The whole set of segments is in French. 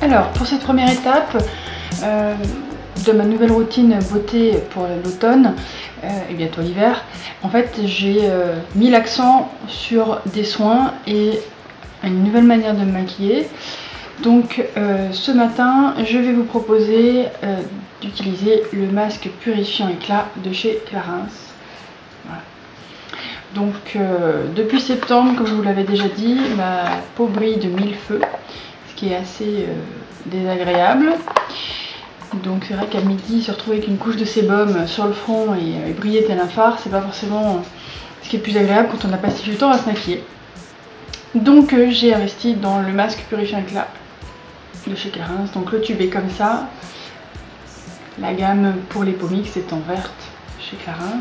Alors pour cette première étape de ma nouvelle routine beauté pour l'automne et bientôt l'hiver, en fait j'ai mis l'accent sur des soins et une nouvelle manière de me maquiller. Donc ce matin je vais vous proposer d'utiliser le masque purifiant éclat de chez Clarins. Voilà. Donc depuis septembre, comme je vous l'avais déjà dit, ma peau brille de mille feux, ce qui est assez désagréable. Donc c'est vrai qu'à midi se retrouver avec une couche de sébum sur le front et briller tel un phare, c'est pas forcément ce qui est plus agréable quand on n'a pas si du temps à se maquiller. Donc j'ai investi dans le masque purifiant éclat de chez Clarins. Donc le tube est comme ça. La gamme pour les peaux mixtes est en verte chez Clarins.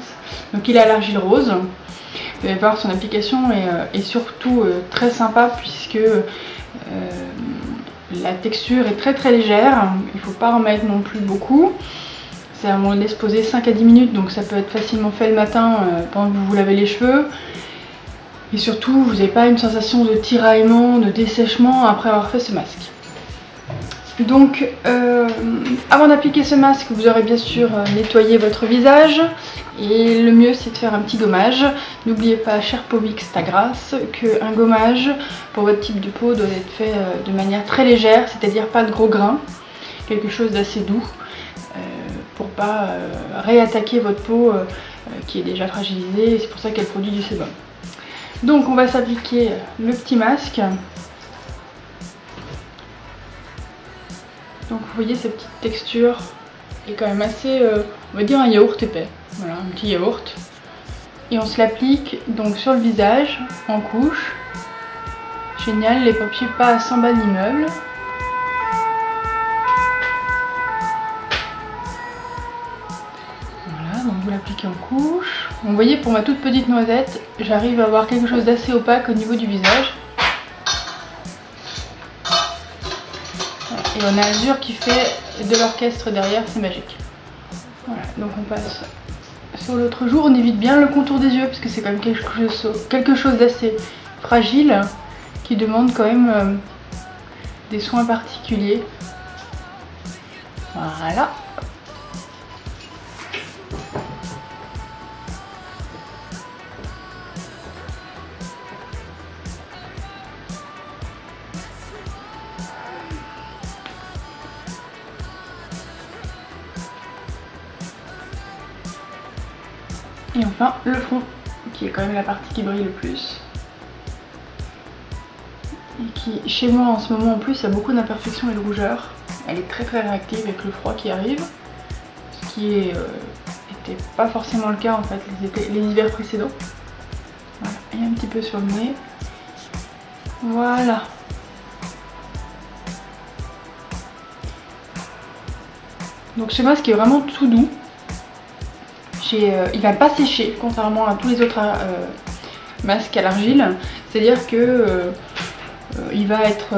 Donc il est à l'argile rose. Vous allez voir, son application est surtout très sympa puisque la texture est très légère. Il ne faut pas en mettre non plus beaucoup. On laisse poser 5 à 10 minutes, donc ça peut être facilement fait le matin pendant que vous vous lavez les cheveux. Et surtout, vous n'avez pas une sensation de tiraillement, de dessèchement après avoir fait ce masque. Donc avant d'appliquer ce masque, vous aurez bien sûr nettoyé votre visage et le mieux c'est de faire un petit gommage. N'oubliez pas, chère peau mixte à grasse, qu'un gommage pour votre type de peau doit être fait de manière très légère, c'est-à-dire pas de gros grains, quelque chose d'assez doux pour pas réattaquer votre peau qui est déjà fragilisée, et c'est pour ça qu'elle produit du sébum. Donc on va s'appliquer le petit masque. Donc vous voyez, cette petite texture est quand même assez, on va dire un yaourt épais. Voilà, un petit yaourt. Et on se l'applique donc sur le visage, en couche. Génial, les papiers pas à 100 balles l'immeuble. Voilà, donc vous l'appliquez en couche. Vous voyez, pour ma toute petite noisette, j'arrive à avoir quelque chose d'assez opaque au niveau du visage. Et on a Azur qui fait de l'orchestre derrière, c'est magique. Voilà, donc on passe sur l'autre jour. On évite bien le contour des yeux parce que c'est quand même quelque chose d'assez fragile qui demande quand même des soins particuliers. Voilà. Et enfin le front, qui est quand même la partie qui brille le plus. Et qui, chez moi en ce moment en plus, a beaucoup d'imperfections et de rougeurs. Elle est très réactive avec le froid qui arrive. Ce qui n'était pas forcément le cas en fait les hivers précédents. Voilà, et un petit peu sur le nez. Voilà. Donc ce masque est vraiment tout doux. Il va pas sécher, contrairement à tous les autres masques à l'argile. C'est-à-dire que il va être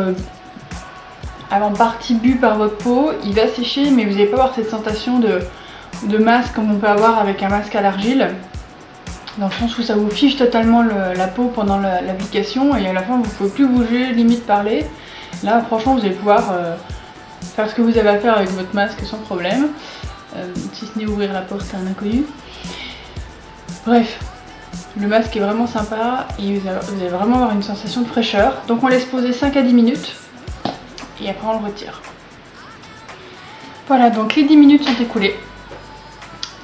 en partie bu par votre peau, il va sécher, mais vous n'allez pas avoir cette sensation de masque comme on peut avoir avec un masque à l'argile. Dans le sens où ça vous fiche totalement la peau pendant l'application et à la fin vous ne pouvez plus bouger, limite parler. Là franchement vous allez pouvoir faire ce que vous avez à faire avec votre masque sans problème. Si ce n'est ouvrir la porte à un inconnu. Bref, le masque est vraiment sympa et vous allez vraiment avoir une sensation de fraîcheur. Donc on laisse poser 5 à 10 minutes et après on le retire. Voilà, donc les 10 minutes sont écoulées.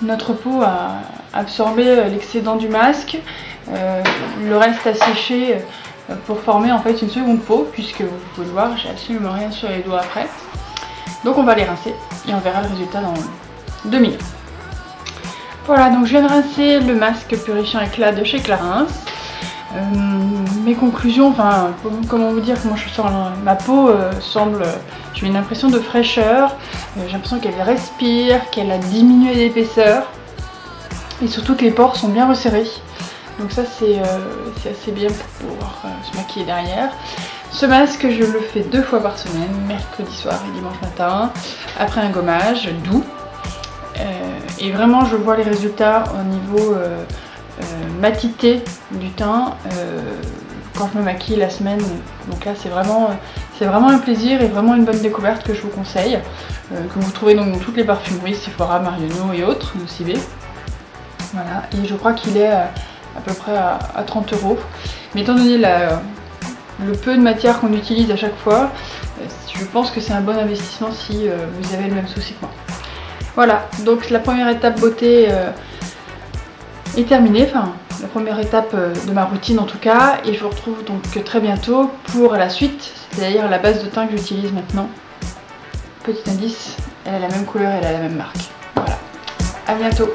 Notre peau a absorbé l'excédent du masque. Le reste a séché pour former en fait une seconde peau, puisque vous pouvez le voir, j'ai absolument rien sur les doigts après. Donc on va les rincer et on verra le résultat dans 2 minutes. Voilà, donc je viens de rincer le masque purifiant éclat de chez Clarins. Mes conclusions, enfin comment vous dire comment je sens, ma peau semble, j'ai une impression de fraîcheur, j'ai l'impression qu'elle respire, qu'elle a diminué d'épaisseur et surtout que les pores sont bien resserrés. Donc ça c'est assez bien pour pouvoir se maquiller derrière. Ce masque je le fais 2 fois par semaine, mercredi soir et dimanche matin, après un gommage doux. Et vraiment je vois les résultats au niveau matité du teint quand je me maquille la semaine. Donc là c'est vraiment un plaisir et vraiment une bonne découverte que je vous conseille, que vous trouvez donc dans toutes les parfumeries, Sephora, Marionneau et autres, Nocibé. Voilà, et je crois qu'il est à peu près à 30 €. Mais étant donné le peu de matière qu'on utilise à chaque fois, je pense que c'est un bon investissement si vous avez le même souci que moi. Voilà, donc la première étape beauté est terminée, enfin la première étape de ma routine en tout cas, et je vous retrouve donc très bientôt pour la suite, c'est-à-dire la base de teint que j'utilise maintenant. Petit indice, elle a la même couleur, elle a la même marque. Voilà, à bientôt.